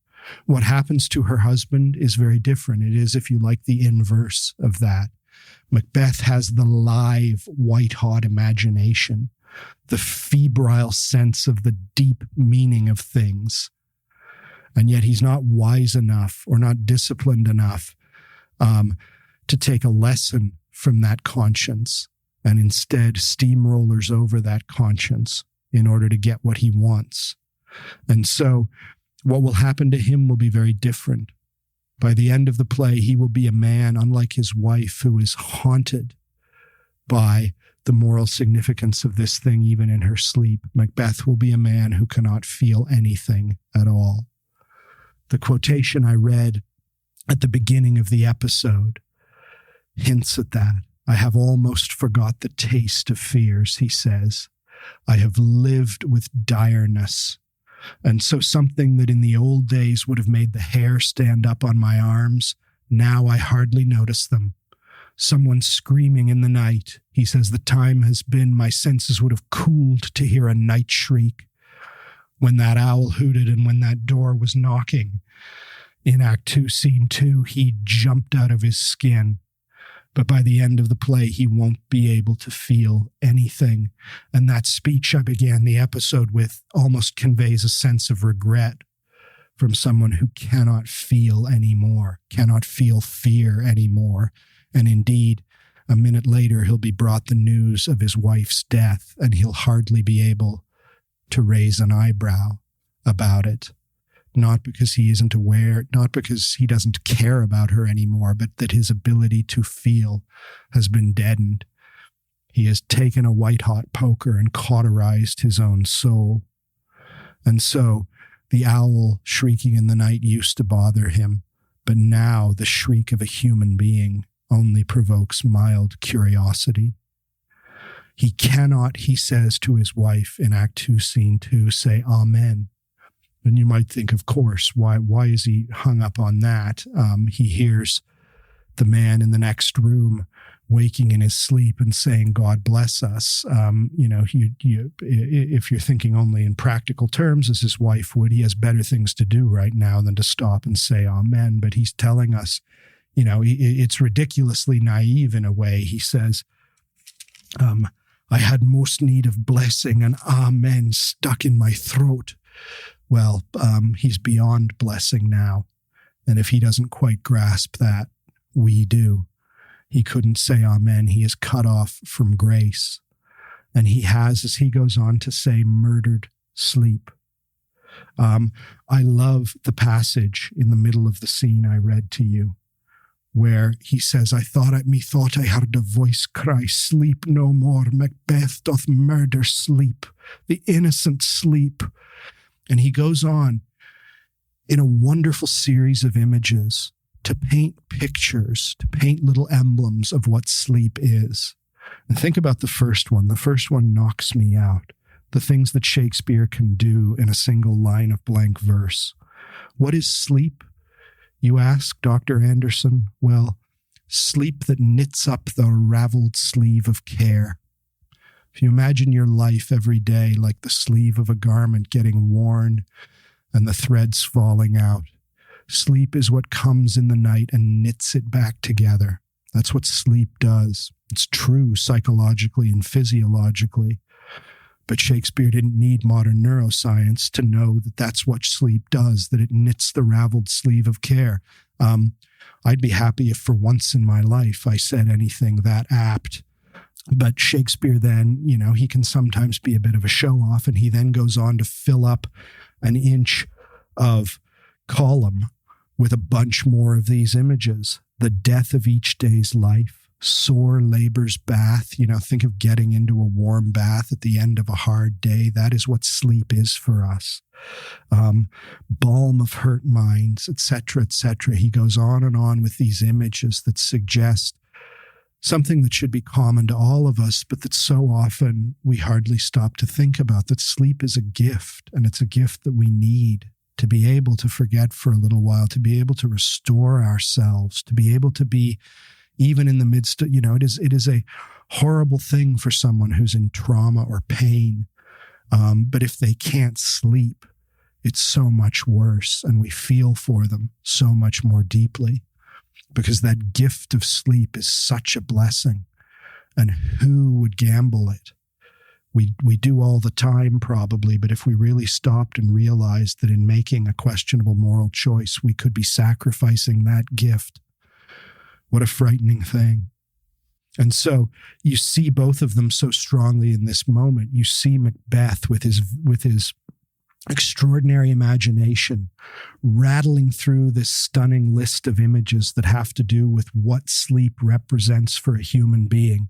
What happens to her husband is very different. It is, if you like, the inverse of that. Macbeth has the live, white-hot imagination, the febrile sense of the deep meaning of things, and yet he's not wise enough or not disciplined enough to take a lesson from that conscience, and instead steamrollers over that conscience in order to get what he wants. And so what will happen to him will be very different. By the end of the play, he will be a man, unlike his wife, who is haunted by the moral significance of this thing, even in her sleep. Macbeth will be a man who cannot feel anything at all. The quotation I read at the beginning of the episode hints at that. "I have almost forgot the taste of fears," he says. "I have lived with direness." And so something that in the old days would have made the hair stand up on my arms, now I hardly notice them. Someone screaming in the night. He says, "The time has been my senses would have cooled to hear a night shriek." When that owl hooted and when that door was knocking in Act 2, Scene 2, he jumped out of his skin. But by the end of the play, he won't be able to feel anything. And that speech I began the episode with almost conveys a sense of regret from someone who cannot feel anymore, cannot feel fear anymore. And indeed, a minute later, he'll be brought the news of his wife's death, and he'll hardly be able to raise an eyebrow about it. Not because he isn't aware, not because he doesn't care about her anymore, but that his ability to feel has been deadened. He has taken a white-hot poker and cauterized his own soul. And so the owl shrieking in the night used to bother him, but now the shriek of a human being only provokes mild curiosity. He cannot, he says to his wife in Act 2, Scene 2, say Amen. And you might think, of course, why is he hung up on that? He hears the man in the next room waking in his sleep and saying, God bless us. If you're thinking only in practical terms, as his wife would, he has better things to do right now than to stop and say amen. But he's telling us, it's ridiculously naive in a way. He says, I had most need of blessing and amen stuck in my throat. Well, he's beyond blessing now. And if he doesn't quite grasp that, we do. He couldn't say amen. He is cut off from grace. And he has, as he goes on to say, murdered sleep. I love the passage in the middle of the scene I read to you, where he says, methought I heard a voice cry, sleep no more, Macbeth doth murder sleep, the innocent sleep. And he goes on in a wonderful series of images to paint pictures, to paint little emblems of what sleep is. And think about the first one. The first one knocks me out. The things that Shakespeare can do in a single line of blank verse. What is sleep? You ask, Dr. Anderson. Well, sleep that knits up the raveled sleeve of care. If you imagine your life every day like the sleeve of a garment getting worn and the threads falling out, sleep is what comes in the night and knits it back together. That's what sleep does. It's true psychologically and physiologically. But Shakespeare didn't need modern neuroscience to know that that's what sleep does, that it knits the raveled sleeve of care. I'd be happy if for once in my life I said anything that apt. But Shakespeare then, he can sometimes be a bit of a show-off, and he then goes on to fill up an inch of column with a bunch more of these images. The death of each day's life, sore labor's bath. Think of getting into a warm bath at the end of a hard day. That is what sleep is for us. Balm of hurt minds, etc., etc. He goes on and on with these images that suggest something that should be common to all of us, but that so often we hardly stop to think about, that sleep is a gift, and it's a gift that we need to be able to forget for a little while, to be able to restore ourselves, to be able to be, even in the midst of, it is a horrible thing for someone who's in trauma or pain. But if they can't sleep, it's so much worse, and we feel for them so much more deeply, because that gift of sleep is such a blessing. And who would gamble it? We do all the time probably, but if we really stopped and realized that in making a questionable moral choice, we could be sacrificing that gift, what a frightening thing. And so you see both of them so strongly in this moment. You see Macbeth with his extraordinary imagination rattling through this stunning list of images that have to do with what sleep represents for a human being.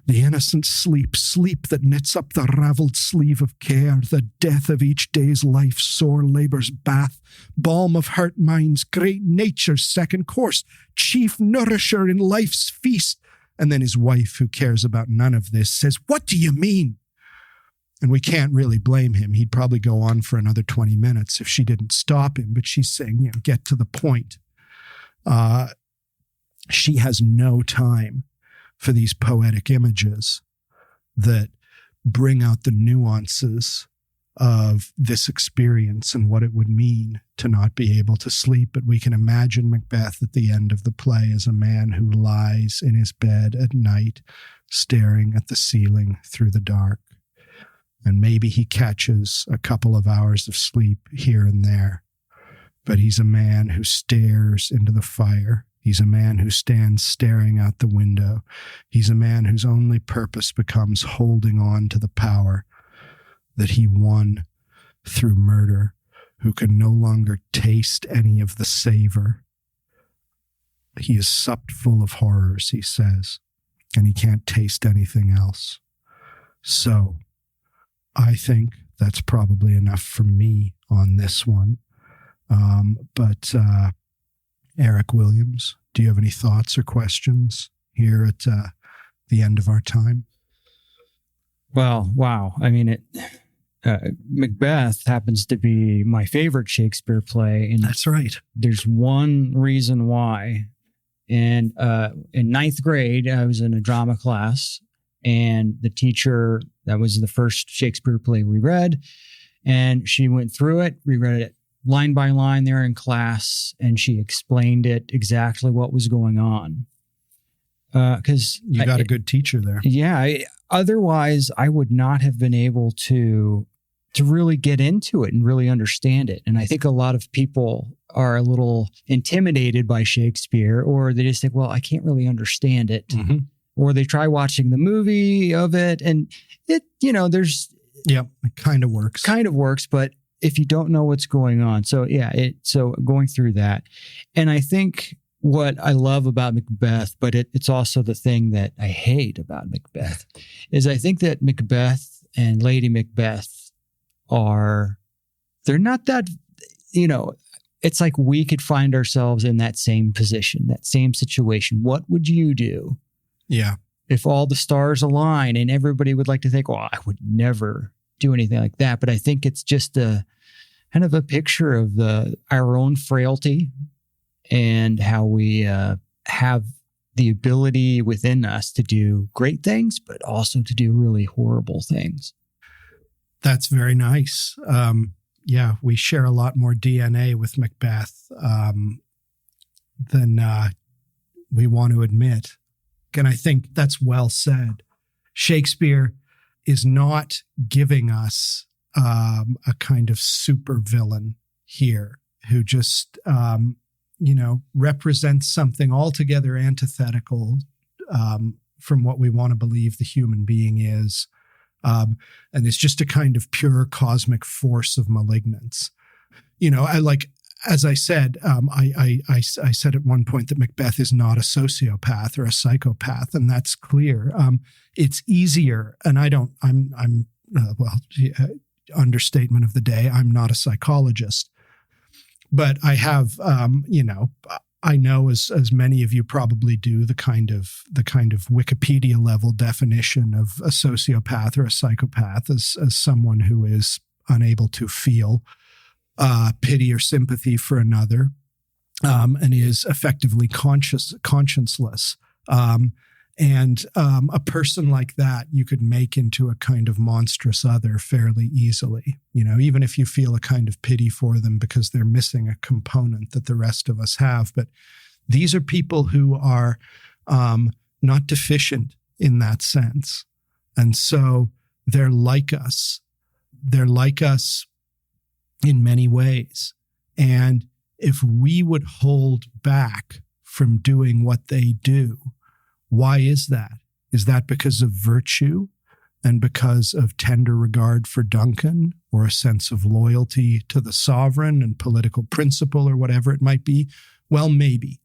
The innocent sleep, sleep that knits up the raveled sleeve of care, the death of each day's life, sore labor's bath, balm of hurt minds, great nature's second course, chief nourisher in life's feast. And then his wife, who cares about none of this, says, "What do you mean?" And we can't really blame him. He'd probably go on for another 20 minutes if she didn't stop him. But she's saying, get to the point. She has no time for these poetic images that bring out the nuances of this experience and what it would mean to not be able to sleep. But we can imagine Macbeth at the end of the play as a man who lies in his bed at night, staring at the ceiling through the dark. And maybe he catches a couple of hours of sleep here and there, but he's a man who stares into the fire. He's a man who stands staring out the window. He's a man whose only purpose becomes holding on to the power that he won through murder, who can no longer taste any of the savor. He is supped full of horrors, he says. and he can't taste anything else. So I think that's probably enough for me on this one. But Eric Williams, do you have any thoughts or questions here at the end of our time? Well, wow. I mean, Macbeth happens to be my favorite Shakespeare play. And that's right. There's one reason why. And in ninth grade, I was in a drama class, and the teacher, that was the first Shakespeare play we read, and she went through it. We read it line by line there in class, and she explained it exactly what was going on. Because you got a good teacher there. Yeah. Otherwise, I would not have been able to really get into it and really understand it. And I think a lot of people are a little intimidated by Shakespeare, or they just think, well, I can't really understand it. Mm-hmm. Or they try watching the movie of it, and it, there's... Yeah, it kind of works. But if you don't know what's going on. So so going through that. And I think what I love about Macbeth, but it's also the thing that I hate about Macbeth, is I think that Macbeth and Lady Macbeth they're not that, it's like we could find ourselves in that same position, that same situation. What would you do? Yeah. If all the stars align, and everybody would like to think, well, I would never do anything like that. But I think it's just a kind of a picture of our own frailty and how we have the ability within us to do great things, but also to do really horrible things. That's very nice. Yeah, we share a lot more DNA with Macbeth than we want to admit. And I think that's well said. Shakespeare is not giving us a kind of supervillain here who just, represents something altogether antithetical from what we want to believe the human being is. And it's just a kind of pure cosmic force of malignance. As I said, I said at one point that Macbeth is not a sociopath or a psychopath, and that's clear. It's easier, and understatement of the day, I'm not a psychologist, but I have, I know as many of you probably do, the kind of Wikipedia level definition of a sociopath or a psychopath as someone who is unable to feel pity or sympathy for another, and is effectively conscienceless. And a person like that you could make into a kind of monstrous other fairly easily, even if you feel a kind of pity for them because they're missing a component that the rest of us have. But these are people who are not deficient in that sense. And so they're like us. They're like us in many ways. And if we would hold back from doing what they do, why is that? Is that because of virtue and because of tender regard for Duncan, or a sense of loyalty to the sovereign and political principle, or whatever it might be? Well, maybe.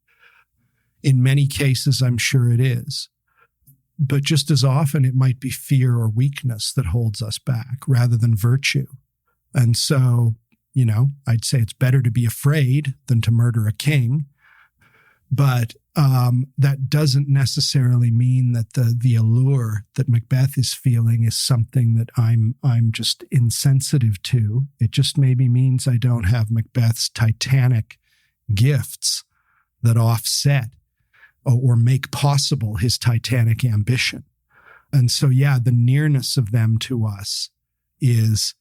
In many cases, I'm sure it is. But just as often, it might be fear or weakness that holds us back rather than virtue. And so, I'd say it's better to be afraid than to murder a king. But that doesn't necessarily mean that the allure that Macbeth is feeling is something that I'm just insensitive to. It just maybe means I don't have Macbeth's titanic gifts that offset or make possible his titanic ambition. And so, the nearness of them to us is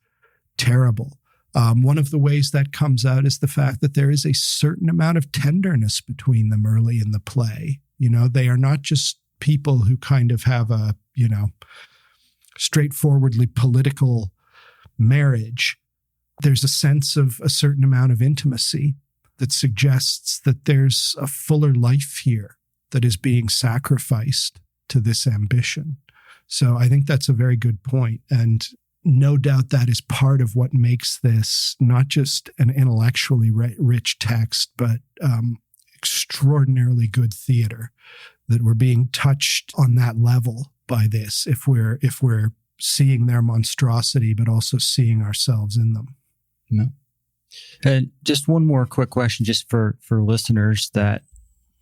terrible. One of the ways that comes out is the fact that there is a certain amount of tenderness between them early in the play. They are not just people who kind of have a, straightforwardly political marriage. There's a sense of a certain amount of intimacy that suggests that there's a fuller life here that is being sacrificed to this ambition. So I think that's a very good point. And no doubt that is part of what makes this not just an intellectually rich text, but extraordinarily good theater, that we're being touched on that level by this if we're seeing their monstrosity, but also seeing ourselves in them. Yeah. And just one more quick question, just for listeners that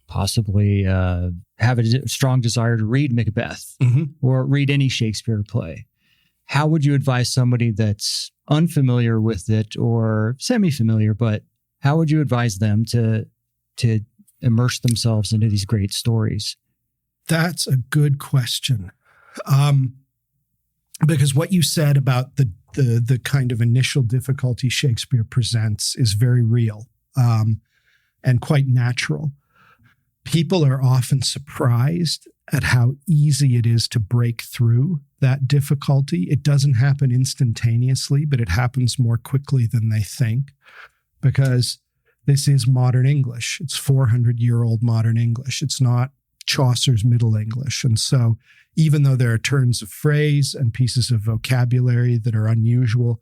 possibly have a strong desire to read Macbeth or read any Shakespeare play. How would you advise somebody that's unfamiliar with it or semi-familiar, but how would you advise them to immerse themselves into these great stories? That's a good question. Because what you said about the kind of initial difficulty Shakespeare presents is very real and quite natural. People are often surprised at how easy it is to break through that difficulty. It doesn't happen instantaneously, but it happens more quickly than they think, because this is modern English. It's 400-year-old modern English. It's not Chaucer's Middle English. And so even though there are turns of phrase and pieces of vocabulary that are unusual,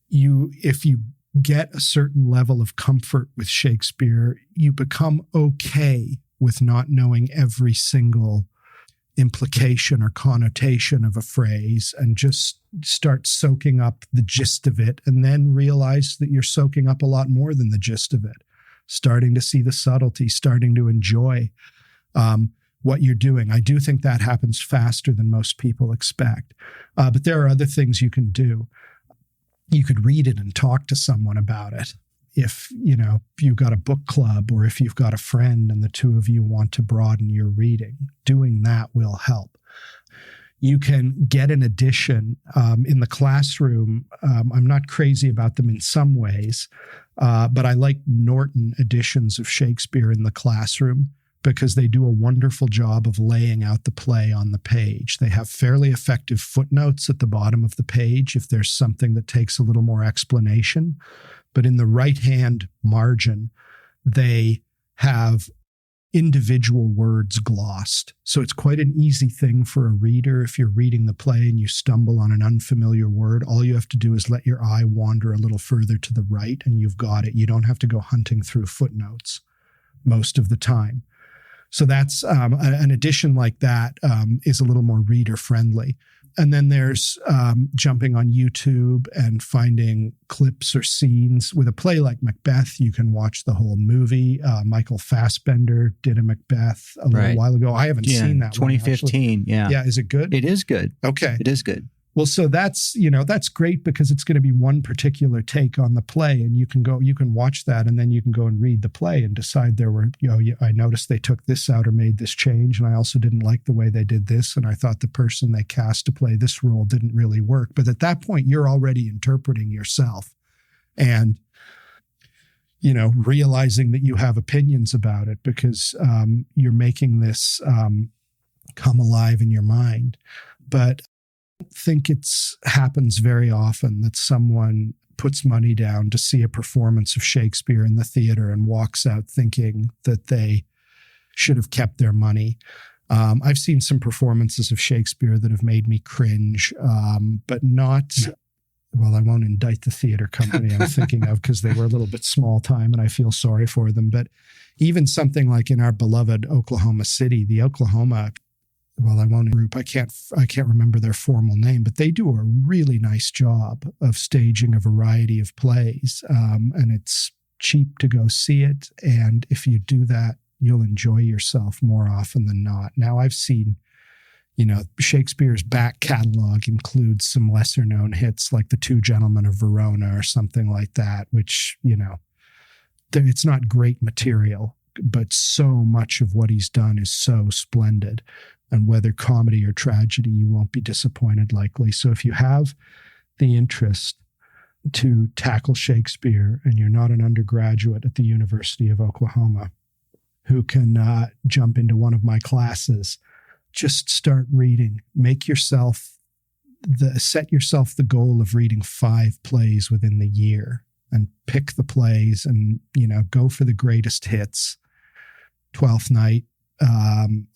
if you get a certain level of comfort with Shakespeare, you become okay with not knowing every single implication or connotation of a phrase, and just start soaking up the gist of it, and then realize that you're soaking up a lot more than the gist of it, starting to see the subtlety, starting to enjoy what you're doing. I do think that happens faster than most people expect. But there are other things you can do. You could read it and talk to someone about it. If you've got a book club, or if you've got a friend and the two of you want to broaden your reading, doing that will help. You can get an edition in the classroom. I'm not crazy about them in some ways, but I like Norton editions of Shakespeare in the classroom, because they do a wonderful job of laying out the play on the page. They have fairly effective footnotes at the bottom of the page if there's something that takes a little more explanation. But in the right-hand margin, they have individual words glossed. So it's quite an easy thing for a reader. If you're reading the play and you stumble on an unfamiliar word, all you have to do is let your eye wander a little further to the right, and you've got it. You don't have to go hunting through footnotes most of the time. So that's an edition like that is a little more reader friendly. And then there's jumping on YouTube and finding clips or scenes. With a play like Macbeth, you can watch the whole movie. Michael Fassbender did a Macbeth a little while ago. I haven't seen that 2015, one. Yeah. Is it good? It is good. Okay. It is good. Well, so that's great, because it's going to be one particular take on the play, and you can watch that, and then you can go and read the play and decide I noticed they took this out or made this change, and I also didn't like the way they did this, and I thought the person they cast to play this role didn't really work. But at that point, you're already interpreting yourself, and realizing that you have opinions about it, because you're making this come alive in your mind. But I think it happens very often that someone puts money down to see a performance of Shakespeare in the theater and walks out thinking that they should have kept their money. I've seen some performances of Shakespeare that have made me cringe, but not... Well, I won't indict the theater company I'm thinking of, because they were a little bit small time and I feel sorry for them. But even something like in our beloved Oklahoma City, the Oklahoma... Well, I won't group. I can't remember their formal name, but they do a really nice job of staging a variety of plays, and it's cheap to go see it. And if you do that, you'll enjoy yourself more often than not. Now, I've seen, Shakespeare's back catalog includes some lesser known hits like The Two Gentlemen of Verona or something like that, which, it's not great material, but so much of what he's done is so splendid. And whether comedy or tragedy, you won't be disappointed likely. So if you have the interest to tackle Shakespeare and you're not an undergraduate at the University of Oklahoma who can jump into one of my classes, just start reading. Set yourself the goal of reading 5 plays within the year, and pick the plays and, go for the greatest hits. Twelfth Night,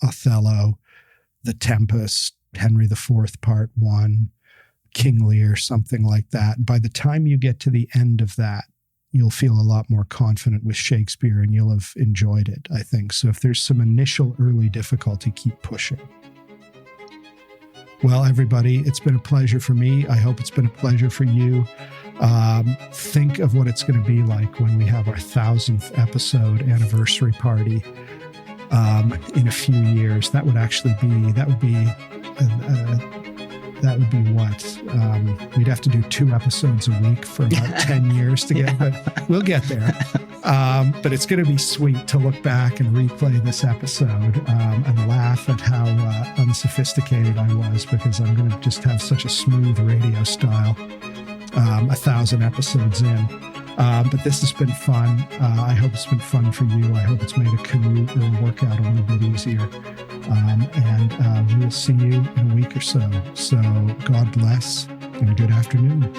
Othello, The Tempest, Henry IV, Part 1, King Lear, something like that. And by the time you get to the end of that, you'll feel a lot more confident with Shakespeare and you'll have enjoyed it, I think. So if there's some initial early difficulty, keep pushing. Well, everybody, it's been a pleasure for me. I hope it's been a pleasure for you. Think of what it's going to be like when we have our 1000th episode anniversary party in a few years. That would be what? We'd have to do 2 episodes a week for about 10 years to get, but we'll get there. But it's going to be sweet to look back and replay this episode and laugh at how unsophisticated I was, because I'm going to just have such a smooth radio style 1,000 episodes in. But this has been fun. I hope it's been fun for you. I hope it's made a commute or a workout a little bit easier. And we will see you in a week or so. So God bless and good afternoon.